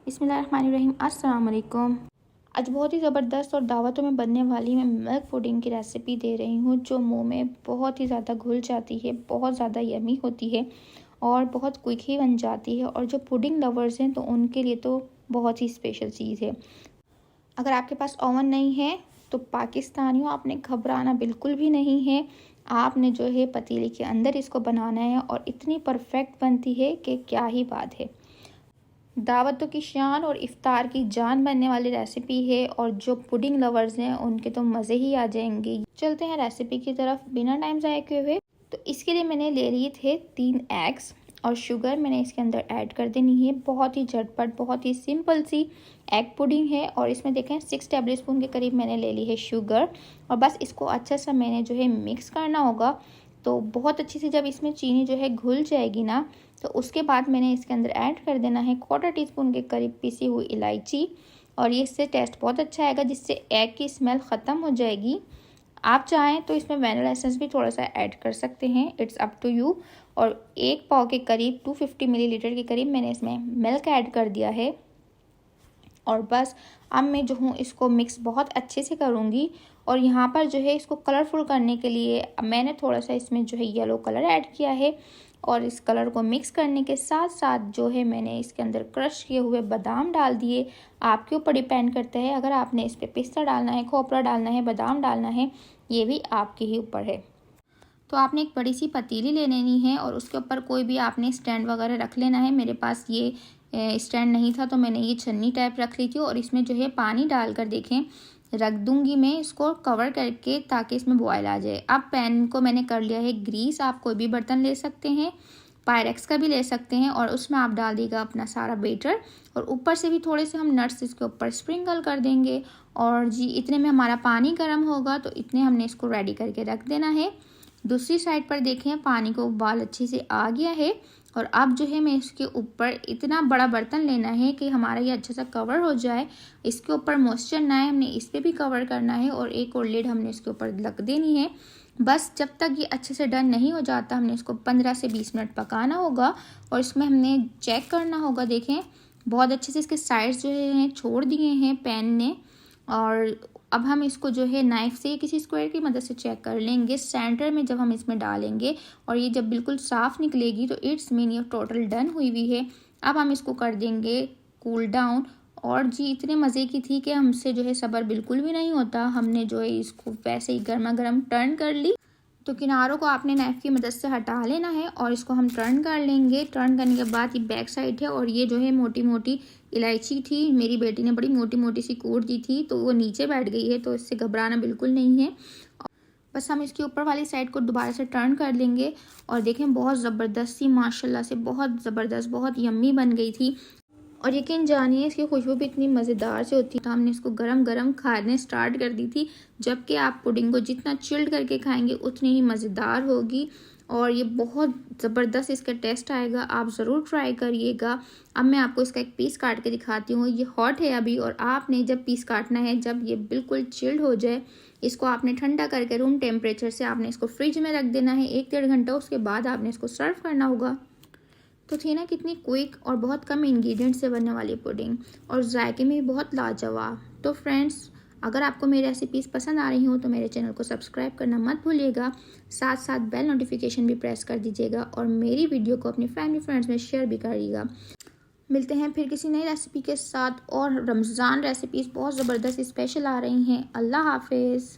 बिस्मिल्लाहिर्रहमानिर्रहीम। अस्सलाम वालेकुम। आज बहुत ही ज़बरदस्त और दावतों में बनने वाली मैं मिल्क पुडिंग की रेसिपी दे रही हूँ, जो मुंह में बहुत ही ज़्यादा घुल जाती है, बहुत ज़्यादा यमी होती है और बहुत क्विक ही बन जाती है। और जो पुडिंग लवर्स हैं तो उनके लिए तो बहुत ही स्पेशल चीज़ है। अगर आपके पास ओवन नहीं है तो पाकिस्तानियों, आपने घबराना बिल्कुल भी नहीं है। आपने जो है पतीले के अंदर इसको बनाना है और इतनी परफेक्ट बनती है कि क्या ही बात है। दावतों की शान और इफ्तार की जान बनने वाली रेसिपी है और जो पुडिंग लवर्स हैं उनके तो मज़े ही आ जाएंगे। चलते हैं रेसिपी की तरफ बिना टाइम ज़ाया किए हुए। तो इसके लिए मैंने ले लिए थे 3 एग्स और शुगर मैंने इसके अंदर ऐड कर देनी है। बहुत ही झटपट, बहुत ही सिंपल सी एग पुडिंग है। और इसमें देखें 6 टेबल स्पून के करीब मैंने ले ली है शुगर। और बस इसको अच्छा सा मैंने जो है मिक्स करना होगा। तो बहुत अच्छी से जब इसमें चीनी जो है घुल जाएगी ना, तो उसके बाद मैंने इसके अंदर ऐड कर देना है 1/4 टीस्पून के करीब पिसी हुई इलायची। और ये इससे टेस्ट बहुत अच्छा आएगा, जिससे एग की स्मेल ख़त्म हो जाएगी। आप चाहें तो इसमें वैनिला एसेंस भी थोड़ा सा ऐड कर सकते हैं, इट्स अप टू यू। और 1 पाव के करीब 250 मिलीलीटर के करीब मैंने इसमें मिल्क ऐड कर दिया है। और बस अब मैं जो हूँ इसको मिक्स बहुत अच्छे से करूँगी। और यहाँ पर जो है इसको कलरफुल करने के लिए मैंने थोड़ा सा इसमें जो है येलो कलर ऐड किया है। और इस कलर को मिक्स करने के साथ साथ जो है मैंने इसके अंदर क्रश किए हुए बादाम डाल दिए। आपके ऊपर डिपेंड करता है, अगर आपने इस पर पिस्ता डालना है, खोपरा डालना है, बादाम डालना है, ये भी आपके ही ऊपर है। तो आपने एक बड़ी सी पतीली ले लेनी है और उसके ऊपर कोई भी आपने स्टैंड वगैरह रख लेना है। मेरे पास ये स्टैंड नहीं था तो मैंने ये छन्नी टाइप रख ली थी। और इसमें जो है पानी डालकर देखें रख दूंगी मैं इसको कवर करके, ताकि इसमें बॉयल आ जाए। अब पैन को मैंने कर लिया है ग्रीस। आप कोई भी बर्तन ले सकते हैं, पायरेक्स का भी ले सकते हैं। और उसमें आप डाल दीजिएगा अपना सारा बेटर। और ऊपर से भी थोड़े से हम नट्स इसके ऊपर स्प्रिंकल कर देंगे। और जी इतने में हमारा पानी गर्म होगा, तो इतने हमने इसको रेडी करके रख देना है। दूसरी साइड पर देखें पानी को उबाल अच्छे से आ गया है। और अब जो है मैं इसके ऊपर इतना बड़ा बर्तन लेना है कि हमारा ये अच्छा सा कवर हो जाए, इसके ऊपर मॉइस्चर ना है, हमने इस पर भी कवर करना है। और एक और लिड हमने इसके ऊपर रख देनी है। बस जब तक ये अच्छे से डन नहीं हो जाता हमने इसको 15 से 20 मिनट पकाना होगा। और इसमें हमने चेक करना होगा, देखें बहुत अच्छे से इसके साइड्स जो है छोड़ दिए हैं पैन ने। और अब हम इसको जो है नाइफ से किसी स्क्वायर की मदद से चेक कर लेंगे। सेंटर में जब हम इसमें डालेंगे और ये जब बिल्कुल साफ़ निकलेगी तो इट्स मीन ये टोटल डन हुई हुई है। अब हम इसको कर देंगे कूल डाउन। और जी इतने मज़े की थी कि हमसे जो है सब्र बिल्कुल भी नहीं होता। हमने जो है इसको वैसे ही गर्मा गर्म टर्न कर ली। तो किनारों को आपने नाइफ़ की मदद से हटा लेना है और इसको हम टर्न कर लेंगे। टर्न करने के बाद ये बैक साइड है और ये जो है मोटी मोटी इलायची थी, मेरी बेटी ने बड़ी मोटी मोटी सी कूट दी थी तो वो नीचे बैठ गई है, तो इससे घबराना बिल्कुल नहीं है। बस हम इसके ऊपर वाली साइड को दोबारा से टर्न कर लेंगे। और देखें बहुत ज़बरदस्त सी, माशाल्लाह से बहुत ज़बरदस्त, बहुत यम्मी बन गई थी। और यकीन जानिए इसकी खुशबू भी इतनी मज़ेदार से होती है। हमने इसको गरम गरम खाने स्टार्ट कर दी थी, जबकि आप पुडिंग को जितना चिल्ड करके खाएंगे उतनी ही मज़ेदार होगी। और ये बहुत ज़बरदस्त इसका टेस्ट आएगा, आप ज़रूर ट्राई करिएगा। अब मैं आपको इसका एक पीस काट के दिखाती हूँ। ये हॉट है अभी, और आपने जब पीस काटना है जब ये बिल्कुल चिल्ड हो जाए, इसको आपने ठंडा करके रूम टेम्परेचर से आपने इसको फ्रिज में रख देना है 1-1.5 घंटा। उसके बाद आपने इसको सर्व करना होगा। तो थी ना कितनी क्विक और बहुत कम इंग्रेडिएंट से बनने वाली पुडिंग, और जायके में भी बहुत लाजवाब। तो फ्रेंड्स, अगर आपको मेरी रेसिपीज़ पसंद आ रही हो तो मेरे चैनल को सब्सक्राइब करना मत भूलिएगा। साथ साथ बेल नोटिफिकेशन भी प्रेस कर दीजिएगा और मेरी वीडियो को अपनी फैमिली फ्रेंड्स में शेयर भी करिएगा। मिलते हैं फिर किसी नई रेसिपी के साथ। और रमज़ान रेसिपीज़ बहुत ज़बरदस्त स्पेशल आ रही हैं। अल्लाह हाफिज़।